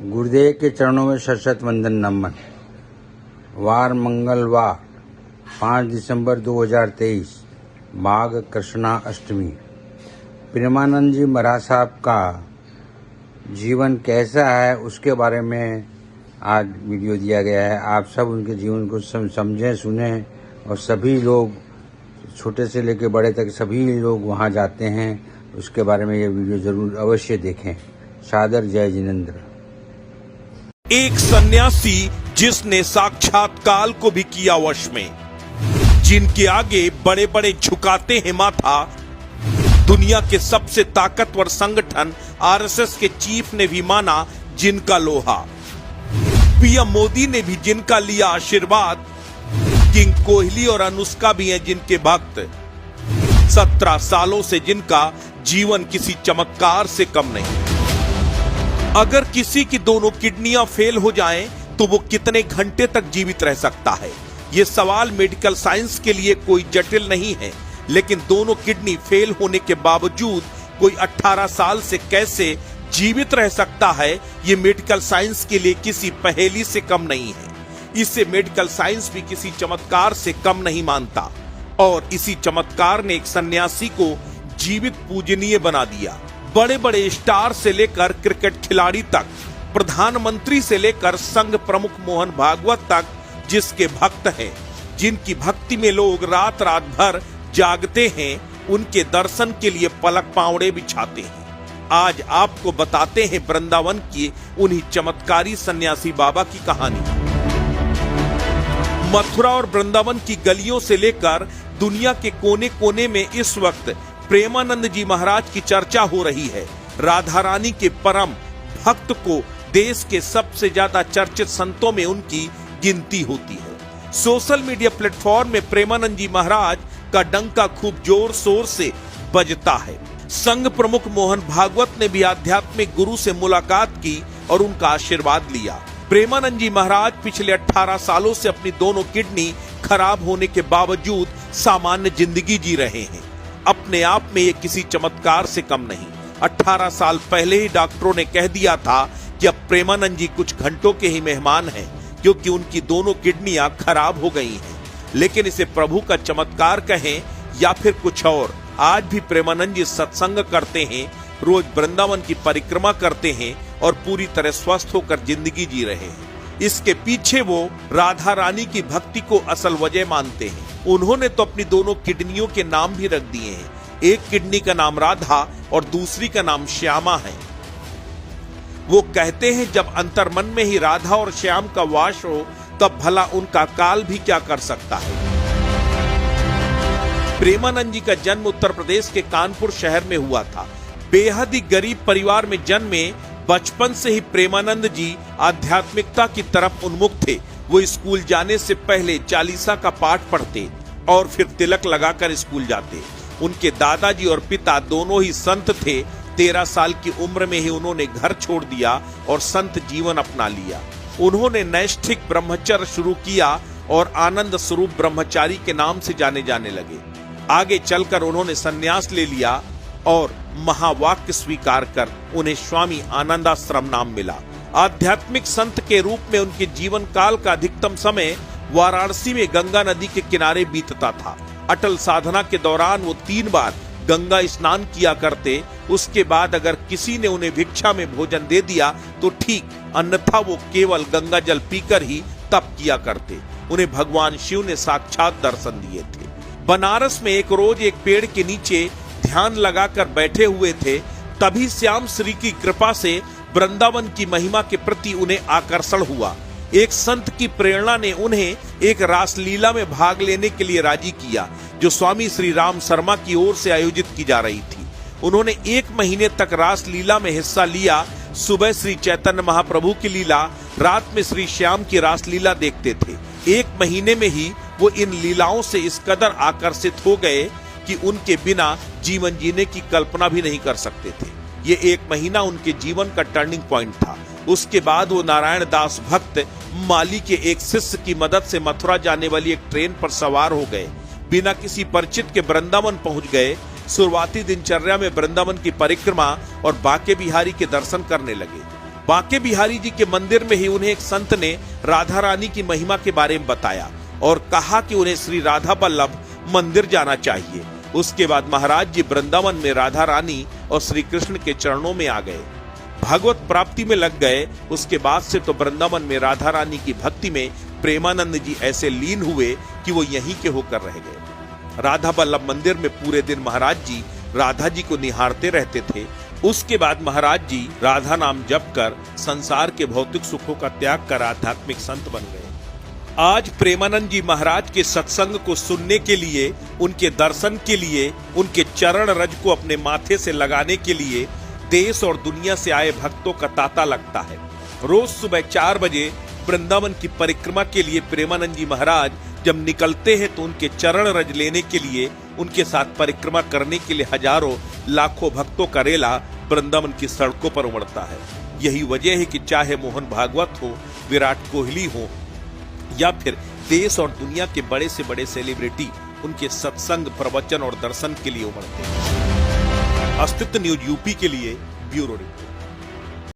गुरुदेव के चरणों में शत वंदन नमन। वार मंगलवार 5 दिसंबर 2023 माघ कृष्णा अष्टमी। प्रेमानंद जी महाराज साहब का जीवन कैसा है उसके बारे में आज वीडियो दिया गया है। आप सब उनके जीवन को समझें, सुनें और सभी लोग छोटे से लेकर बड़े तक सभी लोग वहां जाते हैं। उसके बारे में ये वीडियो जरूर अवश्य देखें। सादर जय जिनेंद्र। एक सन्यासी जिसने साक्षात काल को भी किया वश में, जिनके आगे बड़े बड़े झुकाते हैं माथा। दुनिया के सबसे ताकतवर संगठन आरएसएस के चीफ ने भी माना जिनका लोहा। पीएम मोदी ने भी जिनका लिया आशीर्वाद। किंग कोहली और अनुष्का भी हैं जिनके भक्त। 17 सालों से जिनका जीवन किसी चमत्कार से कम नहीं। अगर किसी की दोनों किडनियां फेल हो जाएं तो वो कितने घंटे तक जीवित रह सकता है? ये सवाल मेडिकल साइंस के लिए कोई जटिल नहीं है, लेकिन दोनों किडनी फेल होने के बावजूद कोई 18 साल से कैसे जीवित रह सकता है, ये मेडिकल साइंस के लिए किसी पहेली से कम नहीं है। इसे मेडिकल साइंस भी किसी चमत्कार से कम नहीं मानता। और इसी चमत्कार ने एक सन्यासी को जीवित पूजनीय बना दिया। बड़े बड़े स्टार से लेकर क्रिकेट खिलाड़ी तक, प्रधानमंत्री से लेकर संघ प्रमुख मोहन भागवत तक जिसके भक्त हैं, जिनकी भक्ति में लोग रात रात भर जागते हैं, उनके दर्शन के लिए पलक पावड़े बिछाते हैं। आज आपको बताते हैं वृंदावन की उन्हीं चमत्कारी सन्यासी बाबा की कहानी। मथुरा और वृंदावन की गलियों से लेकर दुनिया के कोने कोने में इस वक्त प्रेमानंद जी महाराज की चर्चा हो रही है। राधा रानी के परम भक्त को देश के सबसे ज्यादा चर्चित संतों में उनकी गिनती होती है। सोशल मीडिया प्लेटफॉर्म में प्रेमानंद जी महाराज का डंका खूब जोर शोर से बजता है। संघ प्रमुख मोहन भागवत ने भी आध्यात्मिक गुरु से मुलाकात की और उनका आशीर्वाद लिया। प्रेमानंद जी महाराज पिछले 18 सालों से अपनी दोनों किडनी खराब होने के बावजूद सामान्य जिंदगी जी रहे हैं। अपने आप में ये किसी चमत्कार से कम नहीं। 18 साल पहले ही डॉक्टरों ने कह दिया था कि अब प्रेमानंद जी कुछ घंटों के ही मेहमान हैं, क्योंकि उनकी दोनों किडनियां खराब हो गई हैं। लेकिन इसे प्रभु का चमत्कार कहें या फिर कुछ और, आज भी प्रेमानंद जी सत्संग करते हैं, रोज वृंदावन की परिक्रमा करते हैं और पूरी तरह स्वस्थ होकर जिंदगी जी रहे हैं। इसके पीछे वो राधा रानी की भक्ति को असल वजह मानते हैं। उन्होंने तो अपनी दोनों किडनियों के नाम भी रख दिए हैं। एक किडनी का नाम राधा और दूसरी का नाम श्यामा है। वो कहते हैं जब अंतर्मन में ही राधा और श्याम का वास हो, तब भला उनका काल भी क्या कर सकता है। प्रेमानंद जी का जन्म उत्तर प्रदेश के कानपुर शहर में हुआ था। बेहद ही गरीब परिवार में जन्मे, बचपन से ही प्रेमानंद जी आध्यात्मिकता की तरफ उन्मुख थे। वो स्कूल जाने से पहले चालीसा का पाठ पढ़ते और फिर तिलक लगाकर स्कूल जाते। उनके दादाजी और पिता दोनों ही संत थे। 13 साल की उम्र में ही उन्होंने घर छोड़ दिया और संत जीवन अपना लिया। उन्होंने नैष्ठिक ब्रह्मचर्य शुरू किया और आनंद स्वरूप ब्रह्मचारी के नाम से जाने लगे। आगे चलकर उन्होंने संन्यास ले लिया और महावाक्य स्वीकार कर उन्हें स्वामी आनंदाश्रम नाम मिला। आध्यात्मिक संत के रूप में उनके जीवन काल का अधिकतम समय वाराणसी में गंगा नदी के किनारे बीतता था। अटल साधना के दौरान वो 3 बार गंगा स्नान किया करते। उसके बाद अगर किसी ने उन्हें भिक्षा में भोजन दे दिया तो ठीक, अन्यथा वो केवल गंगा जल पीकर ही तप किया करते। उन्हें भगवान शिव ने साक्षात दर्शन दिए थे। बनारस में एक रोज एक पेड़ के नीचे ध्यान लगाकर बैठे हुए थे। तभी श्याम श्री की कृपा से वृंदावन की महिमा के प्रति उन्हें आकर्षण हुआ। एक संत की प्रेरणा ने उन्हें एक रासलीला में भाग लेने के लिए राजी किया, जो स्वामी श्री राम शर्मा की ओर से आयोजित की जा रही थी। उन्होंने 1 महीने तक रासलीला में हिस्सा लिया। सुबह श्री चैतन्य महाप्रभु की लीला, रात में श्री श्याम की रासलीला देखते थे। 1 महीने में ही वो इन लीलाओं से इस कदर आकर्षित हो गए कि उनके बिना जीवन जीने की कल्पना भी नहीं कर सकते थे। ये 1 महीना उनके जीवन का टर्निंग पॉइंट था। उसके बाद वो नारायण दास भक्त माली के एक शिष्य की मदद से मथुरा जाने वाली एक ट्रेन पर सवार हो गए। बिना किसी परिचित के वृंदावन पहुंच गए। शुरुआती दिनचर्या में वृंदावन की परिक्रमा और बाके बिहारी के दर्शन करने लगे। बांके बिहारी जी के मंदिर में ही उन्हें एक संत ने राधा रानी की महिमा के बारे में बताया और कहा कि उन्हें श्री राधा वल्लभ मंदिर जाना चाहिए। उसके बाद महाराज जी वृंदावन में राधा रानी और श्री कृष्ण के चरणों में आ गए, भगवत प्राप्ति में लग गए। उसके बाद से तो वृंदावन में राधा रानी की भक्ति में प्रेमानंद जी ऐसे लीन हुए कि वो यहीं के होकर रह गए। राधा वल्लभ मंदिर में पूरे दिन महाराज जी राधा जी को निहारते रहते थे। उसके बाद महाराज जी राधा नाम जप कर संसार के भौतिक सुखों का त्याग कर आध्यात्मिक संत बन गए। आज प्रेमानंद जी महाराज के सत्संग को सुनने के लिए, उनके दर्शन के लिए, उनके चरण रज को अपने माथे से लगाने के लिए देश और दुनिया से आए भक्तों का तांता लगता है। रोज सुबह 4 बजे वृंदावन की परिक्रमा के लिए प्रेमानंद जी महाराज जब निकलते हैं तो उनके चरण रज लेने के लिए, उनके साथ परिक्रमा करने के लिए हजारों लाखों भक्तों का रेला वृंदावन की सड़कों पर उमड़ता है। यही वजह है कि चाहे मोहन भागवत हो, विराट कोहली हो या फिर देश और दुनिया के बड़े से बड़े सेलिब्रिटी उनके सत्संग, प्रवचन और दर्शन के लिए उमड़ते हैं। अस्तित्व न्यूज यूपी के लिए ब्यूरो रिपोर्ट।